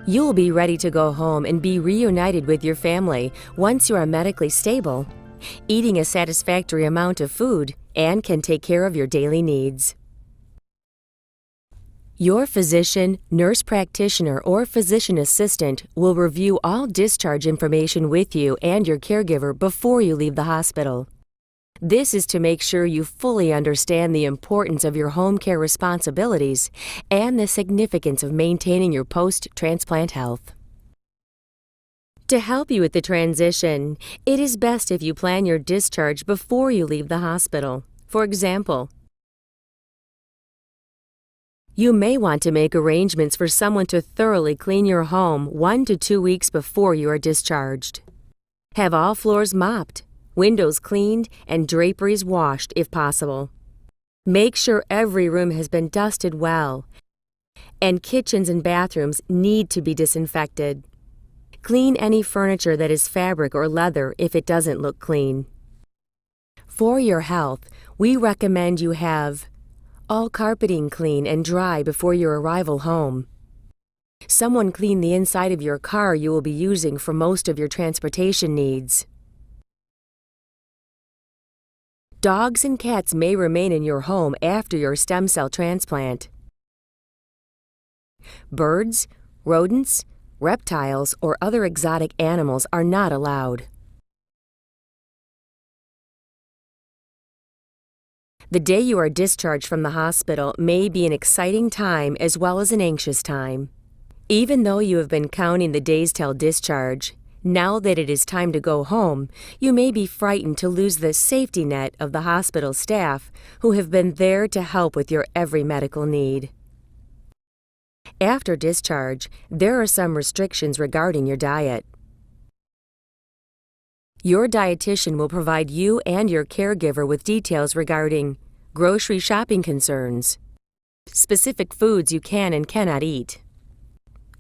You'll be ready to go home and be reunited with your family once you are medically stable, eating a satisfactory amount of food, and can take care of your daily needs. Your physician, nurse practitioner, or physician assistant will review all discharge information with you and your caregiver before you leave the hospital. This is to make sure you fully understand the importance of your home care responsibilities and the significance of maintaining your post-transplant health. To help you with the transition, it is best if you plan your discharge before you leave the hospital. For example, you may want to make arrangements for someone to thoroughly clean your home 1 to 2 weeks before you are discharged. Have all floors mopped, windows cleaned, and draperies washed if possible. Make sure every room has been dusted well, and kitchens and bathrooms need to be disinfected. Clean any furniture that is fabric or leather if it doesn't look clean. For your health, we recommend you have all carpeting clean and dry before your arrival home. Someone clean the inside of your car you will be using for most of your transportation needs. Dogs and cats may remain in your home after your stem cell transplant. Birds, rodents, reptiles, or other exotic animals are not allowed. The day you are discharged from the hospital may be an exciting time as well as an anxious time. Even though you have been counting the days till discharge, now that it is time to go home, you may be frightened to lose the safety net of the hospital staff who have been there to help with your every medical need. After discharge, there are some restrictions regarding your diet. Your dietitian will provide you and your caregiver with details regarding grocery shopping concerns, specific foods you can and cannot eat,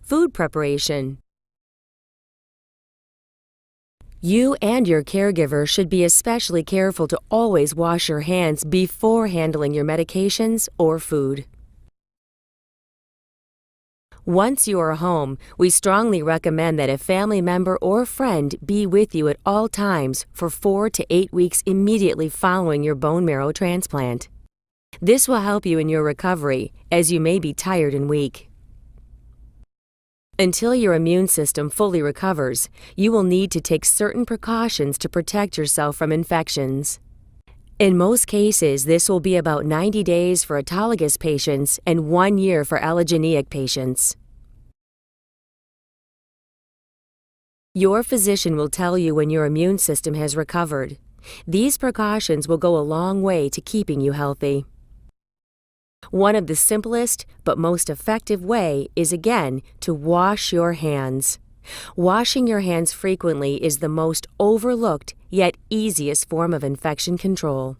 food preparation. You and your caregiver should be especially careful to always wash your hands before handling your medications or food. Once you are home, we strongly recommend that a family member or friend be with you at all times for 4 to 8 weeks immediately following your bone marrow transplant. This will help you in your recovery, as you may be tired and weak. Until your immune system fully recovers, you will need to take certain precautions to protect yourself from infections. In most cases, this will be about 90 days for autologous patients and 1 year for allogeneic patients. Your physician will tell you when your immune system has recovered. These precautions will go a long way to keeping you healthy. One of the simplest but most effective way is again to wash your hands. Washing your hands frequently is the most overlooked yet easiest form of infection control.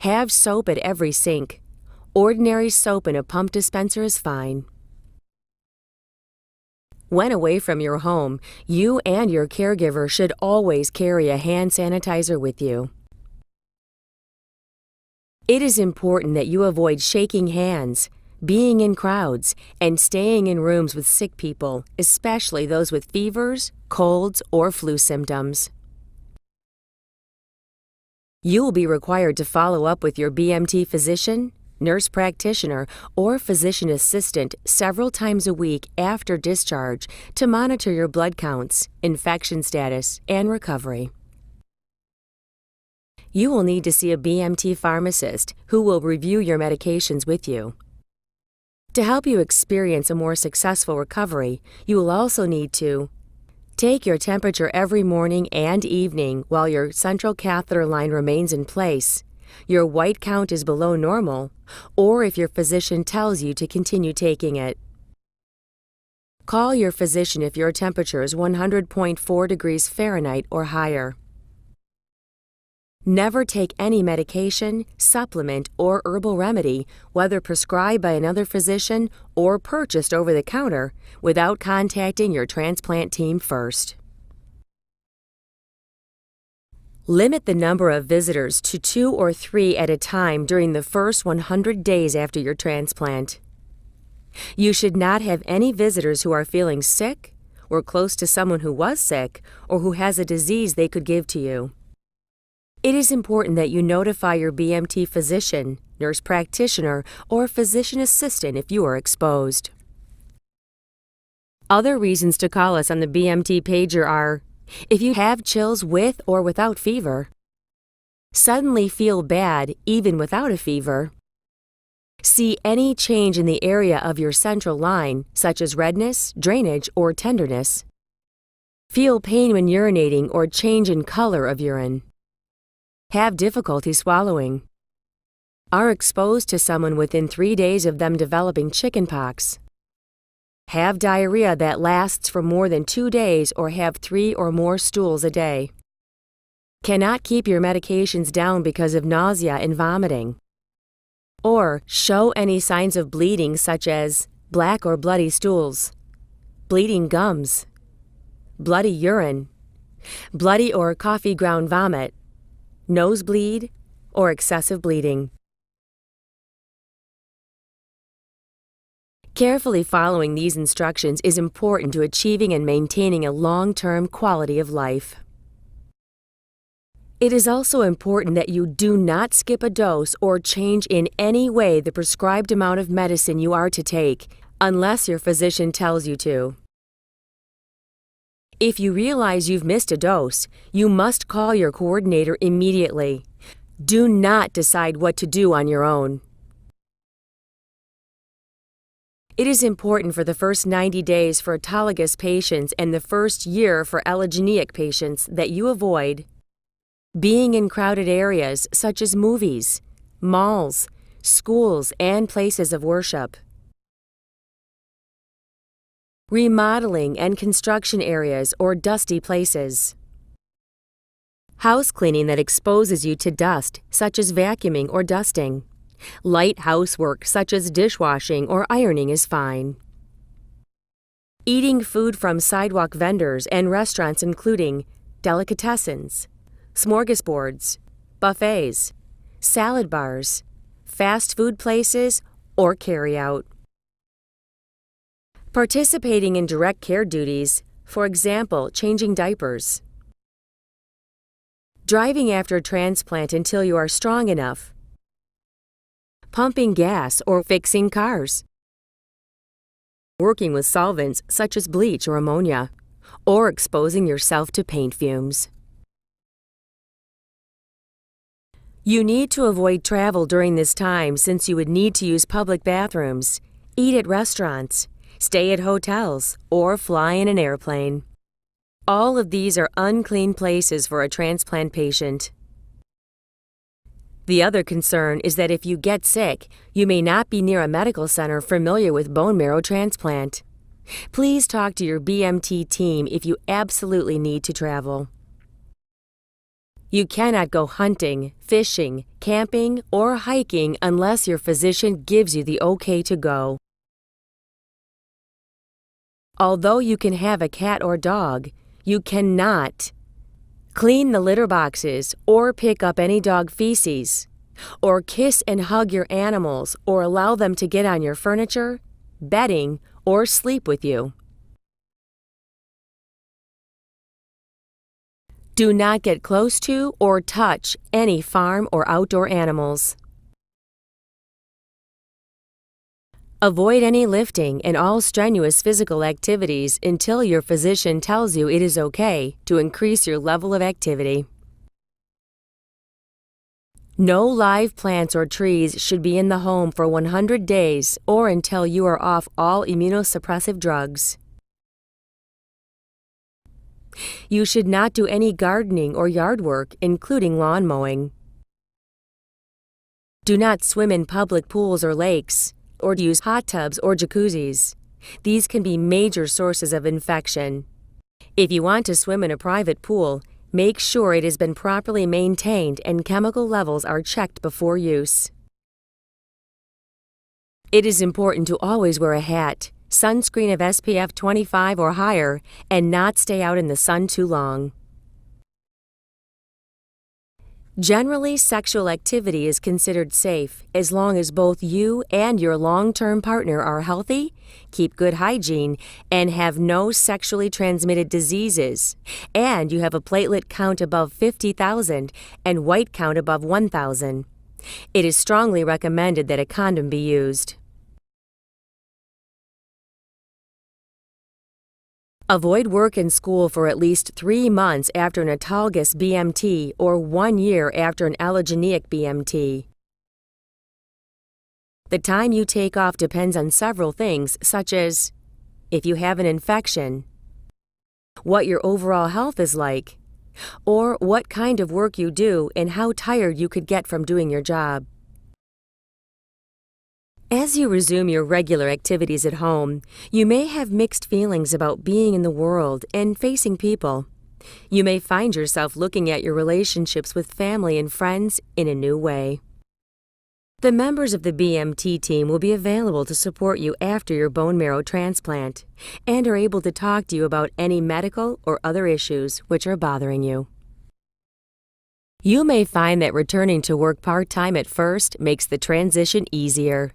Have soap at every sink. Ordinary soap in a pump dispenser is fine. When away from your home, you and your caregiver should always carry a hand sanitizer with you. It is important that you avoid shaking hands, being in crowds, and staying in rooms with sick people, especially those with fevers, colds, or flu symptoms. You will be required to follow up with your BMT physician, nurse practitioner, or physician assistant several times a week after discharge to monitor your blood counts, infection status, and recovery. You will need to see a BMT pharmacist who will review your medications with you. To help you experience a more successful recovery, you will also need to take your temperature every morning and evening while your central catheter line remains in place, your white count is below normal, or if your physician tells you to continue taking it. Call your physician if your temperature is 100.4 degrees Fahrenheit or higher. Never take any medication, supplement, or herbal remedy, whether prescribed by another physician or purchased over the counter, without contacting your transplant team first. Limit the number of visitors to 2 or 3 at a time during the first 100 days after your transplant. You should not have any visitors who are feeling sick, or close to someone who was sick, or who has a disease they could give to you. It is important that you notify your BMT physician, nurse practitioner, or physician assistant if you are exposed. Other reasons to call us on the BMT pager are if you have chills with or without fever, suddenly feel bad even without a fever, see any change in the area of your central line, such as redness, drainage, or tenderness, feel pain when urinating or change in color of urine, have difficulty swallowing, are exposed to someone within 3 days of them developing chickenpox, have diarrhea that lasts for more than 2 days or have 3 or more stools a day, cannot keep your medications down because of nausea and vomiting, or show any signs of bleeding such as black or bloody stools, bleeding gums, bloody urine, bloody or coffee ground vomit, nosebleed, or excessive bleeding. Carefully following these instructions is important to achieving and maintaining a long-term quality of life. It is also important that you do not skip a dose or change in any way the prescribed amount of medicine you are to take, unless your physician tells you to. If you realize you've missed a dose, you must call your coordinator immediately. Do not decide what to do on your own. It is important for the first 90 days for autologous patients and the first year for allogeneic patients that you avoid being in crowded areas such as movies, malls, schools, and places of worship. Remodeling and construction areas or dusty places. House cleaning that exposes you to dust, such as vacuuming or dusting. Light housework such as dishwashing or ironing is fine. Eating food from sidewalk vendors and restaurants including delicatessens, smorgasbords, buffets, salad bars, fast food places, or carry-out. Participating in direct care duties, for example, changing diapers. Driving after a transplant until you are strong enough. Pumping gas or fixing cars. Working with solvents such as bleach or ammonia, or exposing yourself to paint fumes. You need to avoid travel during this time since you would need to use public bathrooms, eat at restaurants, stay at hotels, or fly in an airplane. All of these are unclean places for a transplant patient. The other concern is that if you get sick, you may not be near a medical center familiar with bone marrow transplant. Please talk to your BMT team if you absolutely need to travel. You cannot go hunting, fishing, camping, or hiking unless your physician gives you the okay to go. Although you can have a cat or dog, you cannot clean the litter boxes or pick up any dog feces, or kiss and hug your animals or allow them to get on your furniture, bedding, or sleep with you. Do not get close to or touch any farm or outdoor animals. Avoid any lifting and all strenuous physical activities until your physician tells you it is okay to increase your level of activity. No live plants or trees should be in the home for 100 days or until you are off all immunosuppressive drugs. You should not do any gardening or yard work, including lawn mowing. Do not swim in public pools or lakes, or use hot tubs or jacuzzis. These can be major sources of infection. If you want to swim in a private pool, make sure it has been properly maintained and chemical levels are checked before use. It is important to always wear a hat, sunscreen of SPF 25 or higher, and not stay out in the sun too long. Generally, sexual activity is considered safe as long as both you and your long-term partner are healthy, keep good hygiene, and have no sexually transmitted diseases, and you have a platelet count above 50,000 and white count above 1,000. It is strongly recommended that a condom be used. Avoid work and school for at least 3 months after an autologous BMT or 1 year after an allogeneic BMT. The time you take off depends on several things, such as if you have an infection, what your overall health is like, or what kind of work you do and how tired you could get from doing your job. As you resume your regular activities at home, you may have mixed feelings about being in the world and facing people. You may find yourself looking at your relationships with family and friends in a new way. The members of the BMT team will be available to support you after your bone marrow transplant and are able to talk to you about any medical or other issues which are bothering you. You may find that returning to work part-time at first makes the transition easier.